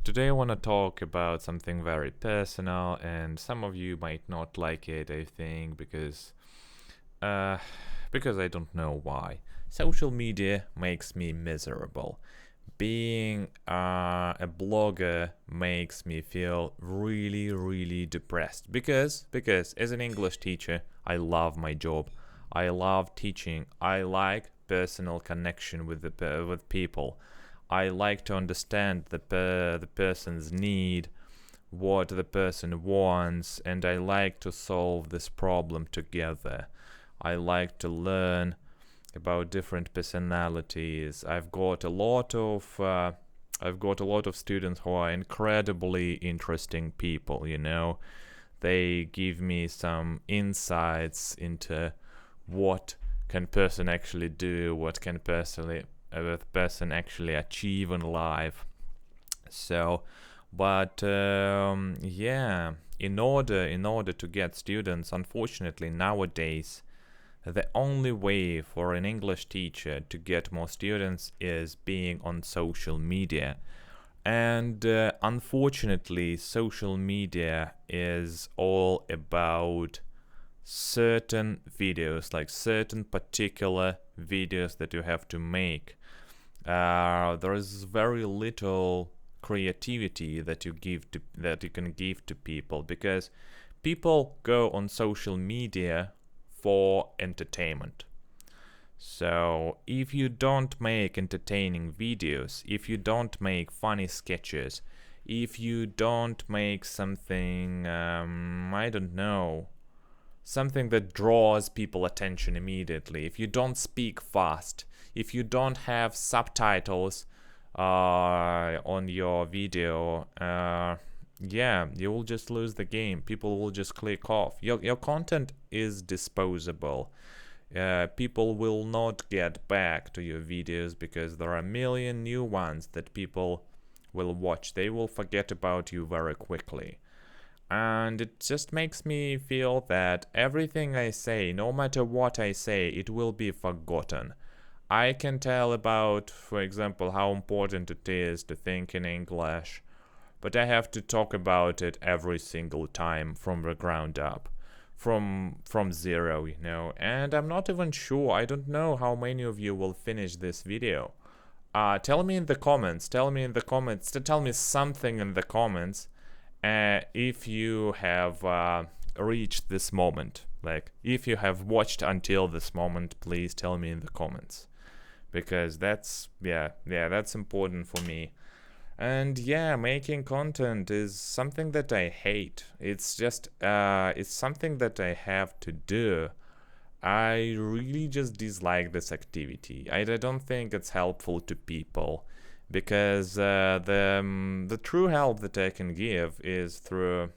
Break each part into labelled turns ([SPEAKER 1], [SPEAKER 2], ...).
[SPEAKER 1] Today I want to talk about something very personal, and some of you might not like it, I think, uh, because I don't know why. Social media makes me miserable. Being a blogger makes me feel really, really depressed because as an English teacher, I love my job. I love teaching. I like personal connection with people. I like to understand the person's need, what the person wants, and I like to solve this problem together. I like to learn about different personalities. I've got a lot of students who are incredibly interesting people. They give me some insights into what can person actually do, what can person actually achieve in life. So, but yeah, in order to get students, unfortunately nowadays, the only way for an English teacher to get more students is being on social media. And unfortunately, social media is all about certain videos, like certain particular videos that you have to make. There is very little creativity that you can give to people because people go on social media for entertainment. So if you don't make entertaining videos, if you don't make funny sketches, if you don't make something, I don't know, something that draws people attention immediately, if you don't speak fast, if you don't have subtitles on your video, yeah, you will just lose the game. People will just click off. Your content is disposable. People will not get back to your videos because there are a million new ones that people will watch. They will forget about you very quickly. And it just makes me feel that everything I say, no matter what I say, it will be forgotten. I can tell about, for example, how important it is to think in English, but I have to talk about it every single time from the ground up, from zero, And I'm not even sure. I don't know how many of you will finish this video. Tell me in the comments. Tell me in the comments. Tell me something in the comments if you have reached this moment. Like, if you have watched until this moment, please tell me in the comments because that's important for me. And yeah, making content is something that I hate. It's something that I have to do. I really just dislike this activity. I don't think it's helpful to people because the true help that I can give is through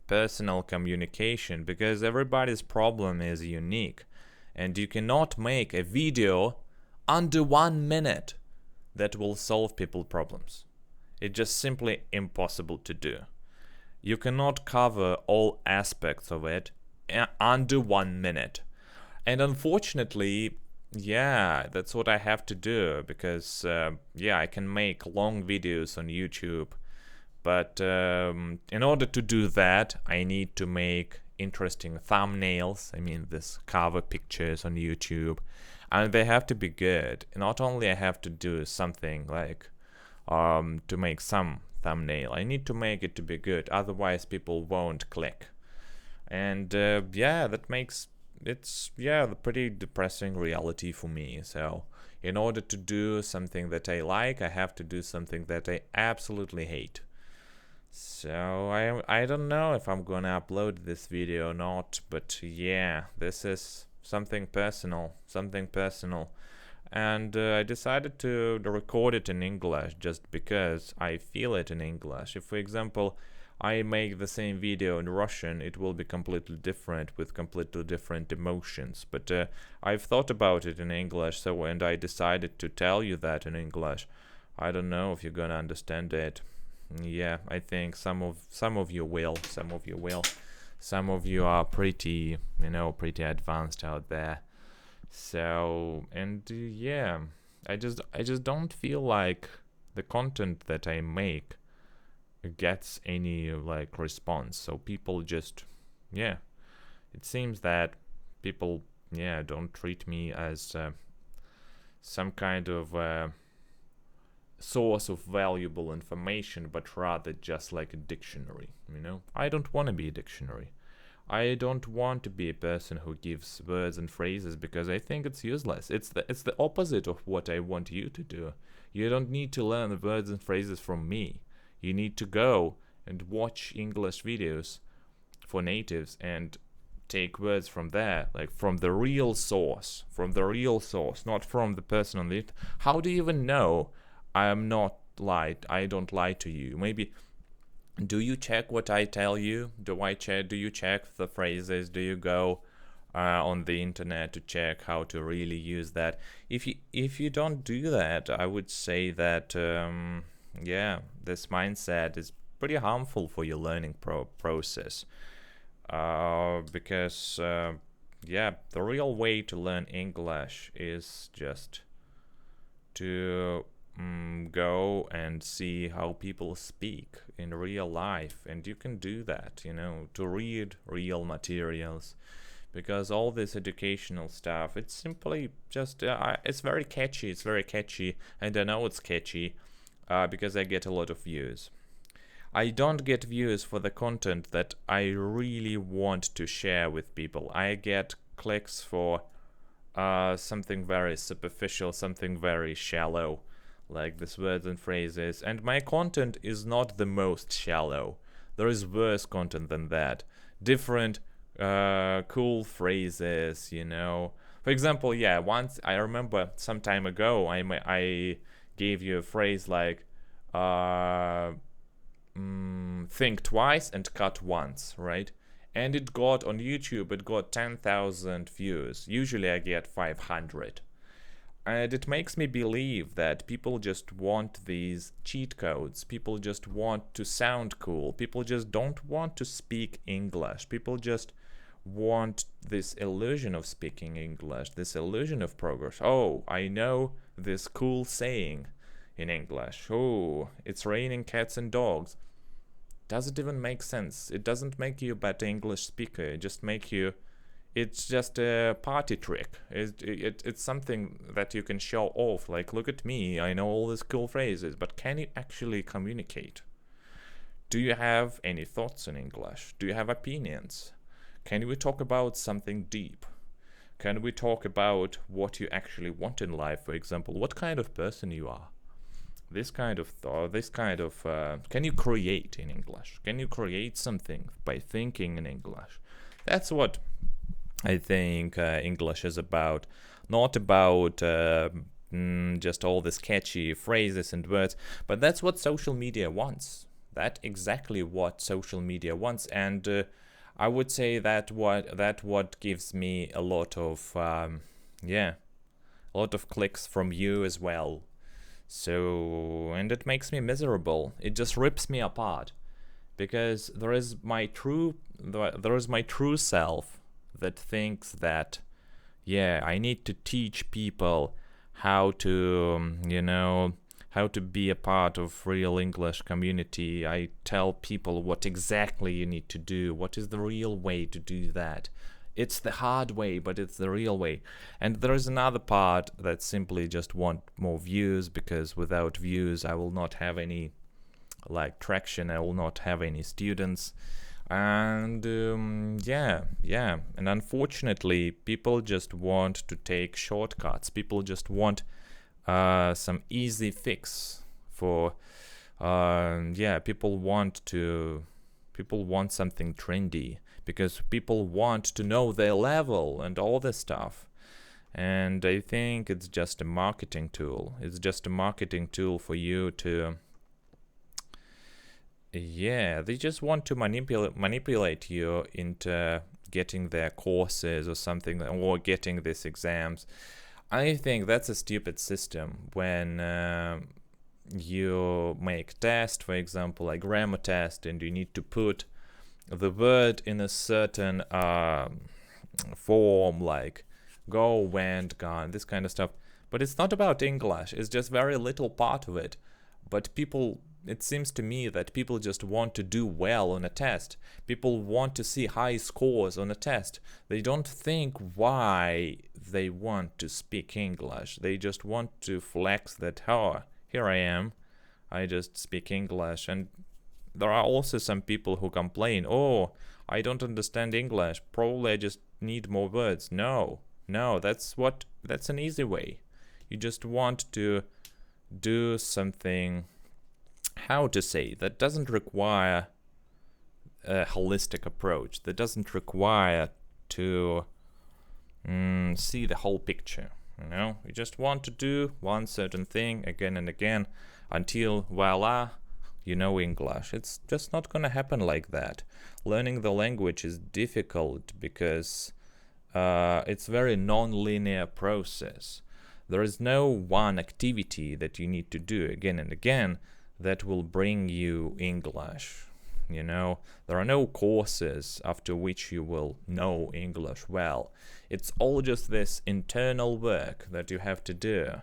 [SPEAKER 1] personal communication because everybody's problem is unique, and you cannot make a video under 1 minute that will solve people problems. It's just simply impossible to do. You cannot cover all aspects of it under 1 minute. And unfortunately, yeah, that's what I have to do because, I can make long videos on YouTube. But in order to do that, I need to make interesting thumbnails. I mean, this cover pictures on YouTube. And they have to be good. Not only I have to do something like to make some thumbnail, I need to make it to be good. Otherwise, people won't click. And that makes the pretty depressing reality for me. So in order to do something that I like, I have to do something that I absolutely hate. So I don't know if I'm gonna upload this video or not, but yeah, this is something personal, and I decided to record it in English just because I feel it in English. If, for example, I make the same video in Russian, it will be completely different with completely different emotions. But I've thought about it in English, and I decided to tell you that in English. I don't know if you're gonna understand it. Yeah, I think some of you will. Some of you will. Some of you are pretty advanced out there. So, and yeah, I just don't feel like the content that I make gets any like response. So people just, yeah, it seems that people, yeah, don't treat me as some kind of source of valuable information, but rather just like a dictionary. I don't want to be a dictionary. I don't want to be a person who gives words and phrases, because I think it's useless. It's the opposite of what I want you to do. You don't need to learn the words and phrases from me. You need to go and watch English videos for natives and take words from there, like from the real source, not from the person on the internet. How do you even know I don't lie to you? Maybe, do you check what I tell you? Do you check the phrases? Do you go on the internet to check how to really use that? If you don't do that, I would say that this mindset is pretty harmful for your learning process. Because the real way to learn English is just to go and see how people speak in real life, and you can do that, to read real materials, because all this educational stuff, it's simply just it's very catchy, and I know it's catchy because I get a lot of views. I don't get views for the content that I really want to share with people. I get clicks for something very superficial, something very shallow, like these words and phrases. And my content is not the most shallow. There is worse content than that. Different cool phrases, For example, once I remember some time ago, I gave you a phrase like think twice and cut once, right? And it got on YouTube, 10,000 views. Usually I get 500. And it makes me believe that people just want these cheat codes. People just want to sound cool. People just don't want to speak English. People just want this illusion of speaking English, this illusion of progress. Oh, I know this cool saying in English. Oh, it's raining cats and dogs. Does it even make sense? It doesn't make you a better English speaker. It's just a party trick. It's something that you can show off. Like, look at me, I know all these cool phrases, but can you actually communicate? Do you have any thoughts in English? Do you have opinions? Can we talk about something deep? Can we talk about what you actually want in life, for example? What kind of person you are? This kind of thought, can you create in English? Can you create something by thinking in English? That's what I think English is about. Not about just all these catchy phrases and words, but that's what social media wants. That's exactly what social media wants, and I would say that what gives me a lot of clicks from you as well. So, and it makes me miserable. It just rips me apart, because there is my true self that thinks that I need to teach people how to how to be a part of real English community. I tell people what exactly you need to do, what is the real way to do that. It's the hard way, but it's the real way. And there is another part that simply just want more views, because without views I will not have any traction, I will not have any students. And and unfortunately people just want to take shortcuts. People just want some easy fix for people want something trendy, because people want to know their level and all this stuff. And I think it's just a marketing tool. It's just a marketing tool for you to they just want to manipulate you into getting their courses or something, or getting these exams. I think that's a stupid system. When you make test, for example, like grammar test, and you need to put the word in a certain form, like go, went, gone, this kind of stuff. But it's not about English. It's just very little part of it. But people it seems to me that people just want to do well on a test. People want to see high scores on a test. They don't think why they want to speak English. They just want to flex that, oh, here I am. I just speak English. And there are also some people who complain, oh, I don't understand English. Probably I just need more words. No, that's an easy way. You just want to do something, how to say, that doesn't require a holistic approach, that doesn't require to see the whole picture. You just want to do one certain thing again and again until voila, you know English. It's just not gonna happen like that. Learning the language is difficult because it's very non-linear process. There is no one activity that you need to do again and again that will bring you English. There are no courses after which you will know English well. It's all just this internal work that you have to do.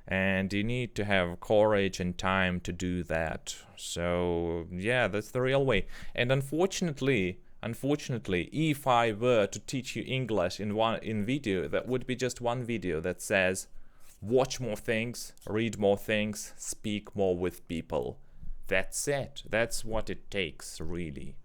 [SPEAKER 1] And you need to have courage and time to do that. So, yeah, that's the real way. And unfortunately, if I were to teach you English in video, that would be just one video that says, watch more things, read more things, speak more with people. That's it. That's what it takes, really.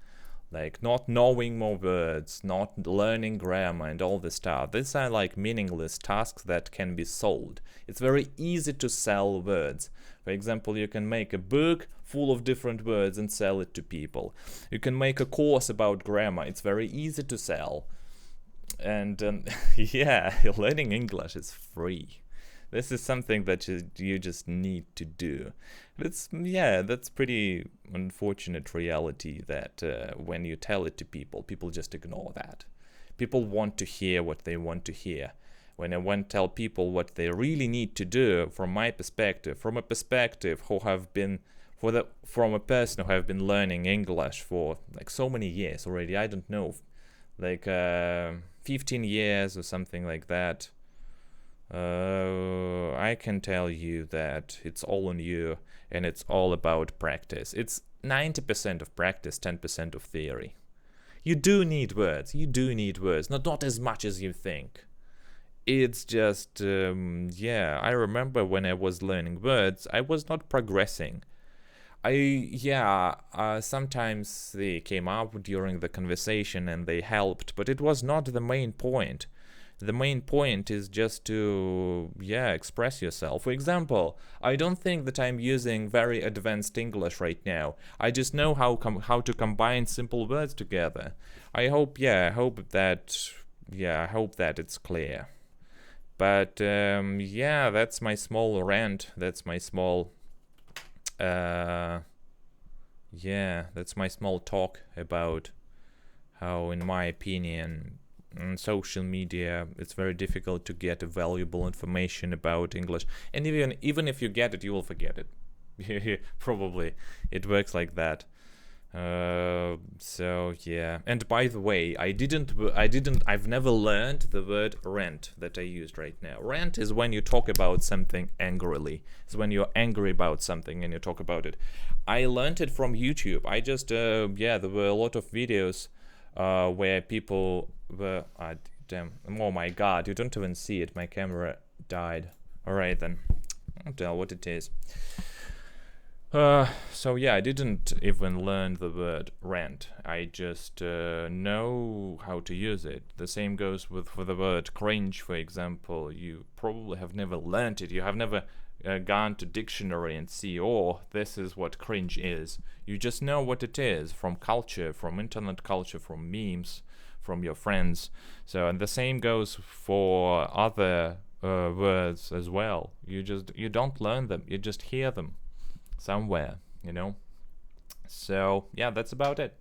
[SPEAKER 1] Like, not knowing more words, not learning grammar and all this stuff. These are like meaningless tasks that can be sold. It's very easy to sell words. For example, you can make a book full of different words and sell it to people. You can make a course about grammar. It's very easy to sell. And yeah, learning English is free. This is something that you just need to do. That's pretty unfortunate reality that when you tell it to people, people just ignore that. People want to hear what they want to hear. When I want to tell people what they really need to do, from my perspective, from a perspective from a person who have been learning English for like so many years already, I don't know, like 15 years or something like that. I can tell you that it's all on you, and it's all about practice. It's 90% of practice, 10% of theory. You do need words, not as much as you think. It's just, I remember when I was learning words, I was not progressing. Sometimes they came up during the conversation and they helped, but it was not the main point. The main point is just to, express yourself. For example, I don't think that I'm using very advanced English right now. I just know how to combine simple words together. I hope that it's clear. But that's my small rant. That's my small, that's my small talk about how, in my opinion, on social media, it's very difficult to get valuable information about English. And even if you get it, you will forget it. Probably. It works like that. And by the way, I've never learned the word rant that I used right now. Rant is when you talk about something angrily. It's when you're angry about something and you talk about it. I learned it from YouTube. I just, there were a lot of videos where people were, oh my god, you don't even see it, my camera died. Alright then, I'll tell what it is. I didn't even learn the word rant. I just know how to use it. The same goes for the word cringe, for example. You probably have never learned it. You have never gone to dictionary and see, oh, this is what cringe is. You just know what it is from culture, from internet culture, from memes, from your friends. And the same goes for other words as well. You don't learn them. You just hear them somewhere, So, that's about it.